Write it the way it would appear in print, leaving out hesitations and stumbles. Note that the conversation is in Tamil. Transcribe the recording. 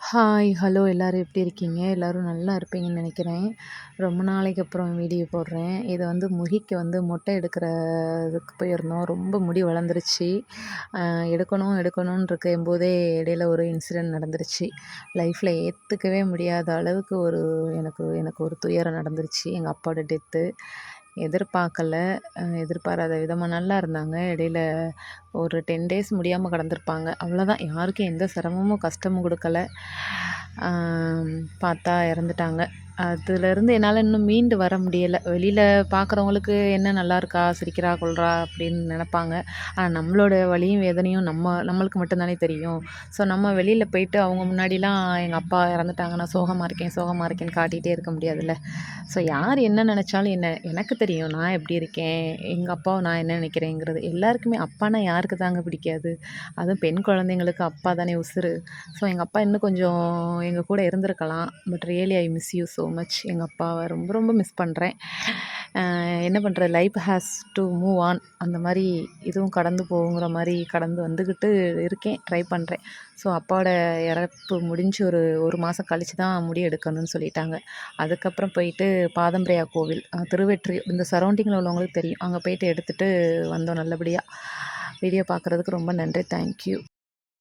ஹாய், ஹலோ எல்லாரும் எப்படி இருக்கீங்க? எல்லாரும் நல்லா இருப்பீங்கன்னு நெனைக்கிறேன். ரொம்ப நாளைக்கு அப்புறம் வீடியோ போடுறேன். இது வந்து முகிக்கு வந்து மொட்டை எடுக்கிறதுக்கு போயிருந்தோம். ரொம்ப முடி வளர்ந்துருச்சு. அ எடுக்கணும்னு இருக்கும்போதே இடையில ஒரு இன்சிடென்ட் நடந்துருச்சு. லைஃப்பில் ஏற்றுக்கவே முடியாத அளவுக்கு எனக்கு எனக்கு ஒரு துயரம் நடந்துருச்சு. எங்கள் அப்பாவோட டெத்து. எதிர்பார்க்கல. எதிர்பாராத விதமா நல்லா இருந்தாங்க. இடையில ஒரு 10 டேஸ் முடியாமல் கிடந்திருப்பாங்க. அவ்வளோதான். யாருக்கும் எந்த சிரமமும், கஷ்டமும் குடுக்கல. பார்த்தா இறந்துட்டாங்க. அதுலேருந்து என்னால் இன்னும் மீண்டு வர முடியல. வெளியில பார்க்குறவங்களுக்கு என்ன நல்லா இருக்கா, சிரிக்கிறா, கொள்றா அப்படின்னு நெனைப்பாங்க. ஆனா நம்மளோட வலியும், வேதனையும் நம்மளுக்கு மட்டும் தானே தெரியும். ஸோ நம்ம வெளியில போயிட்டு அவங்க முன்னாடிலாம் எங்கள் அப்பா இறந்துட்டாங்க, நான் சோகமா இருக்கேன், சோகமா இருக்கேன்னு காட்டிகிட்டே இருக்க முடியாதுல்ல. ஸோ யார் என்ன நெனைச்சாலும் என்ன எனக்கு தெரியும் நான் எப்படி இருக்கேன், எங்கள் அப்பாவை நான் என்ன நினைக்கிறேங்கிறது. எல்லாருக்குமே அப்பான்னா யாருக்கு தாங்க பிடிக்காது? அதுவும் பெண் குழந்தைங்களுக்கு அப்பா தானே உசுரு. ஸோ எங்கள் அப்பா இன்னும் கொஞ்சம் எங்கள் கூட இருந்திருக்கலாம். But really I miss you so much. எங்கள் அப்பாவை ரொம்ப ரொம்ப மிஸ் பண்ணுறேன். என்ன பண்ணுறது, life has to move on. அந்த மாதிரி இதுவும் கடந்து போகுங்கிற மாதிரி கடந்து வந்துக்கிட்டு இருக்கேன், ட்ரை பண்ணுறேன். ஸோ அப்பாவோட இறப்பு முடிஞ்சு ஒரு ஒரு மாதம் கழித்து தான் முடி எடுக்கணும்னு சொல்லிட்டாங்க. அதுக்கப்புறம் போயிட்டு பாதம்பரையா கோவில், திருவெற்றியூர், இந்த சரௌண்டிங்கில் உள்ளவங்களுக்கு தெரியும். அங்கே போயிட்டு எடுத்துகிட்டு வந்தோம் நல்லபடியாக. வீடியோ பார்க்குறதுக்கு ரொம்ப நன்றி. தேங்க்யூ.